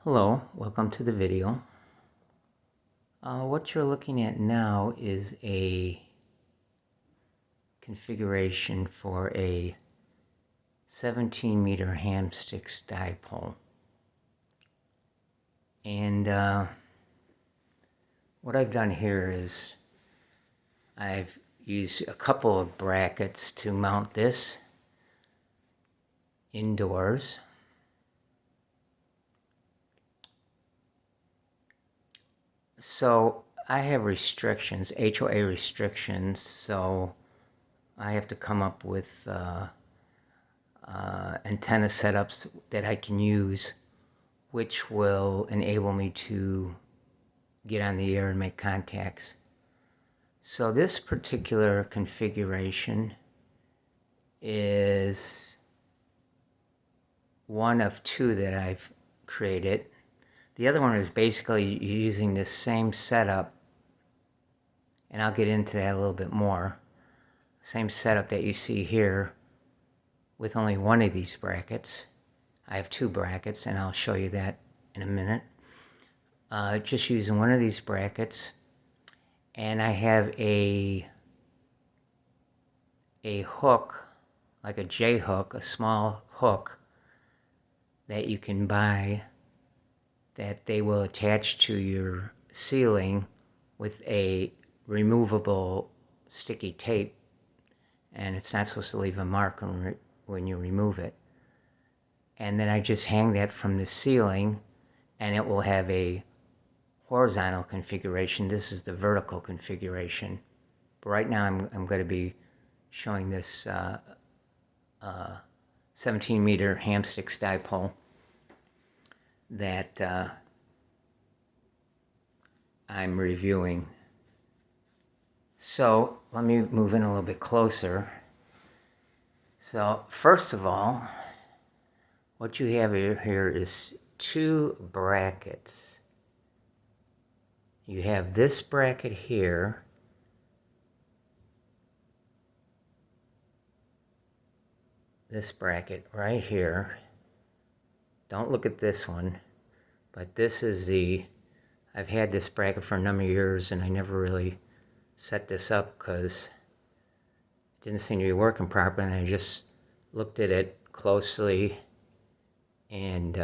Hello, welcome to the video. What you're looking at now is a configuration for a 17-meter Hamsticks Dipole. And what I've done here is I've used a couple of brackets to mount this indoors. So I have restrictions, H.O.A. restrictions, so I have to come up with antenna setups that I can use, which will enable me to get on the air and make contacts. So this particular configuration is one of two that I've created. The other one is basically using this same setup, and I'll get into that a little bit more. Same setup that you see here with only one of these brackets. I have two brackets, and I'll show you that in a minute. Just using one of these brackets, and I have a hook, like a J hook, a small hook that you can buy that they will attach to your ceiling with a removable sticky tape, and it's not supposed to leave a mark when you remove it. And then I just hang that from the ceiling, and it will have a horizontal configuration. This is the vertical configuration. But right now I'm going to be showing this 17-meter Hamsticks Dipole that I'm reviewing. So let me move in a little bit closer. So first of all, what you have here is two brackets. You have this bracket here, this bracket right here. Don't look at this one, but this is I've had this bracket for a number of years, and I never really set this up because it didn't seem to be working properly, and I just looked at it closely and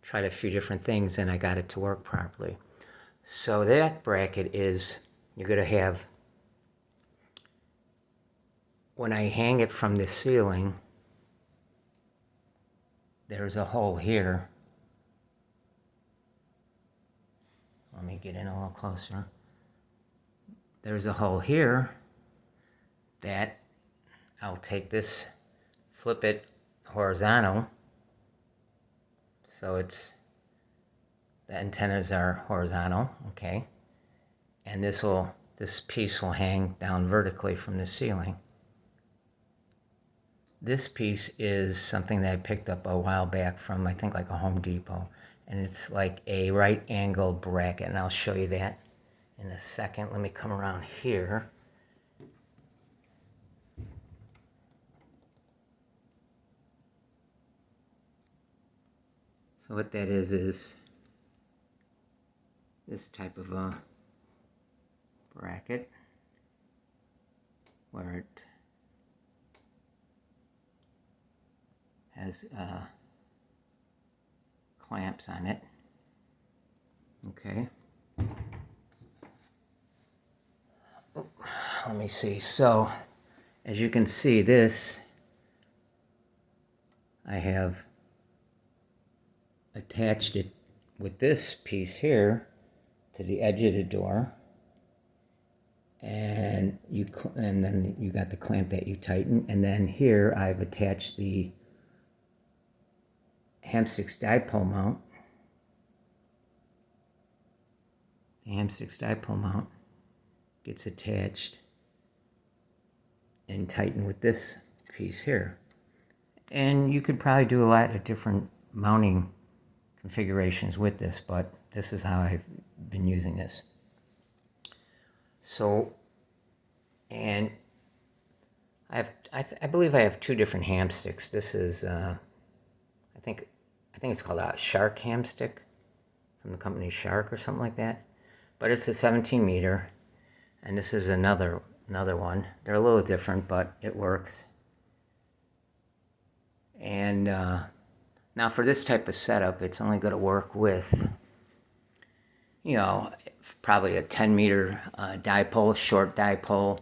tried a few different things, and I got it to work properly. So that bracket is, you're going to have, when I hang it from the ceiling, there's a hole here. Let me get in a little closer. There's a hole here that I'll take this, flip it horizontal, so the antennas are horizontal, okay? And this piece will hang down vertically from the ceiling. This piece is something that I picked up a while back from, I think, like a Home Depot. And it's like a right angle bracket, and I'll show you that in a second. Let me come around here. So what that is this type of a bracket where it has clamps on it. Okay. Oh, let me see. So, as you can see, I have attached it with this piece here to the edge of the door, and then you got the clamp that you tighten, and then here I've attached the Hamsticks Dipole mount. The Hamsticks Dipole mount gets attached and tightened with this piece here. And you could probably do a lot of different mounting configurations with this, but this is how I've been using this. So, and I believe I have two different Hamsticks. This is I think it's called a Shark Hamstick from the company Shark or something like that. But it's a 17 meter, and this is another one. They're a little different, but it works. And now for this type of setup, it's only going to work with, you know, probably a 10 meter dipole, short dipole,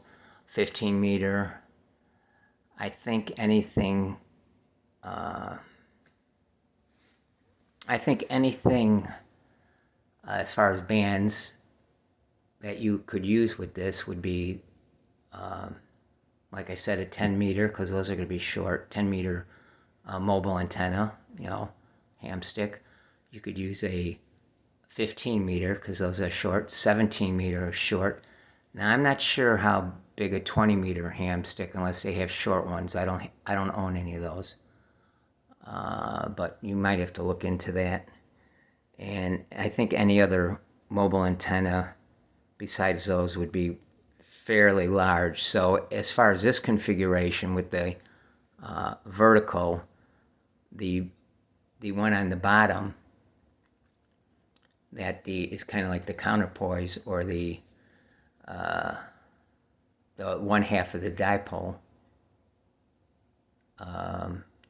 15 meter. I think anything as far as bands that you could use with this would be, like I said, a 10 meter, because those are going to be short, 10 meter mobile antenna, you know, ham stick. You could use a 15 meter, because those are short, 17 meter short. Now I'm not sure how big a 20 meter ham stick, unless they have short ones. I don't own any of those. But you might have to look into that. And I think any other mobile antenna besides those would be fairly large. So as far as this configuration with the vertical, the one on the bottom that is kind of like the counterpoise, or the one half of the dipole,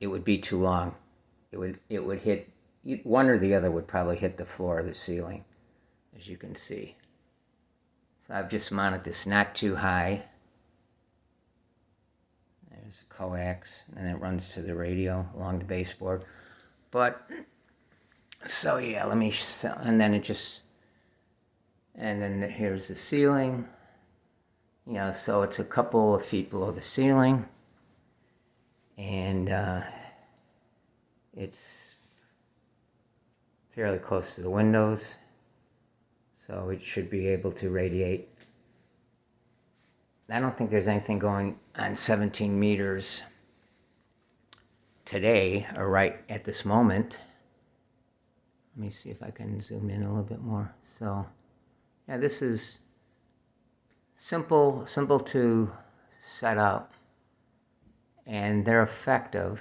it would be too long. It would hit, one or the other would probably hit the floor or the ceiling, as you can see. So I've just mounted this not too high. There's a coax, and it runs to the radio along the baseboard. But, so yeah, and then here's the ceiling. You know, so it's a couple of feet below the ceiling. And it's fairly close to the windows, so it should be able to radiate. I don't think there's anything going on 17 meters today, or right at this moment. Let me see if I can zoom in a little bit more. So, yeah, this is simple to set up, and they're effective.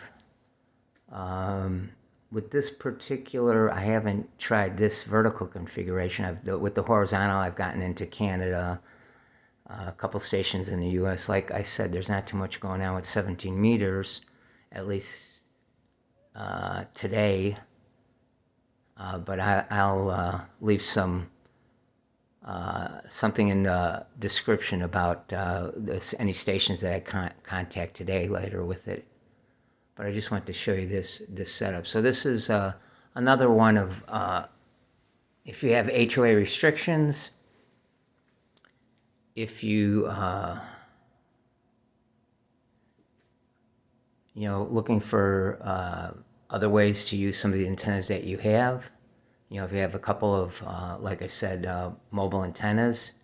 With this particular, I haven't tried this vertical configuration. With the horizontal, I've gotten into Canada, a couple stations in the U.S. Like I said, there's not too much going on with 17 meters, at least today. But I'll leave something in the description about any stations that I contact today later with it. But I just wanted to show you this setup. So this is another one of, if you have HOA restrictions, if you, looking for other ways to use some of the antennas that you have. You know, if you have a couple of, like I said, mobile antennas,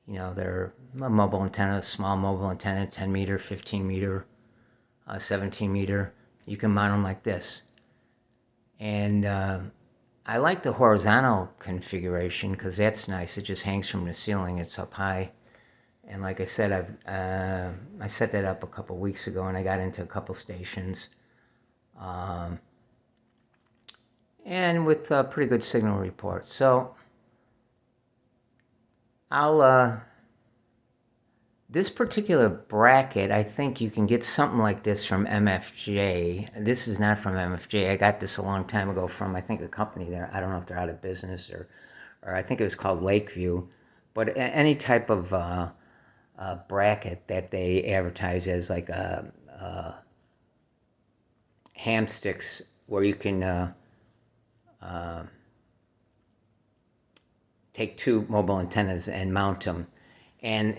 they're a mobile antenna, small mobile antenna, 10 meter, 15 meter, 17 meter, you can mount them like this. And I like the horizontal configuration because that's nice. It just hangs from the ceiling. It's up high. And like I said, I set that up a couple weeks ago, and I got into a couple stations. And with a pretty good signal report. So this particular bracket, I think you can get something like this from MFJ. This is not from MFJ. I got this a long time ago from, I think, a company there. I don't know if they're out of business, or I think it was called Lakeview. But any type of bracket that they advertise as like Hamsticks, where you can take two mobile antennas and mount them. And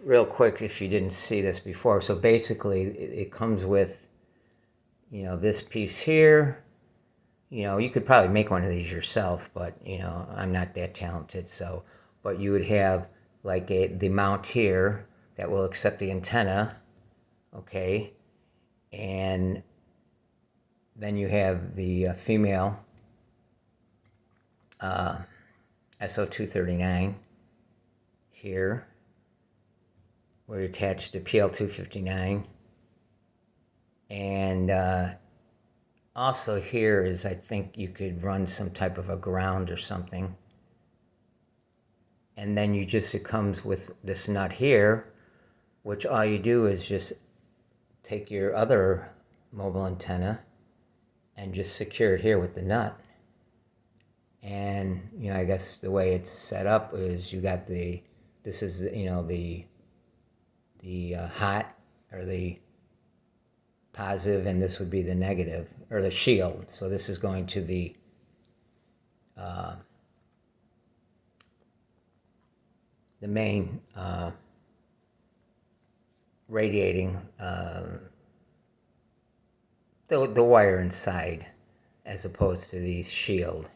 real quick, if you didn't see this before, so basically it comes with, this piece here. You could probably make one of these yourself, but I'm not that talented. So, but you would have like the mount here that will accept the antenna, okay, and then you have the female SO239 here, where you attach the PL259, and also here is I think you could run some type of a ground or something. And then it comes with this nut here, which all you do is just take your other mobile antenna and just secure it here with the nut. And, I guess the way it's set up is you got this is, the hot or the positive, and this would be the negative, or the shield. So this is going to the main radiating the wire inside, as opposed to the shield.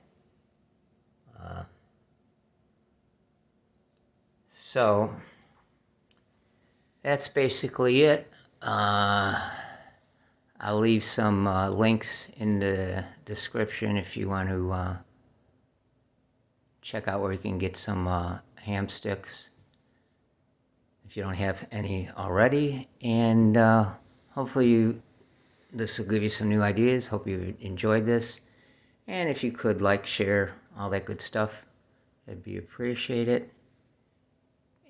So that's basically it. I'll leave some links in the description if you want to check out where you can get some ham sticks if you don't have any already. And hopefully this will give you some new ideas. Hope you enjoyed this. And if you could like, share, all that good stuff, that'd be appreciated.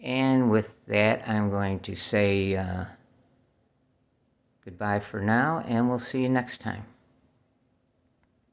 And with that, I'm going to say goodbye for now, and we'll see you next time.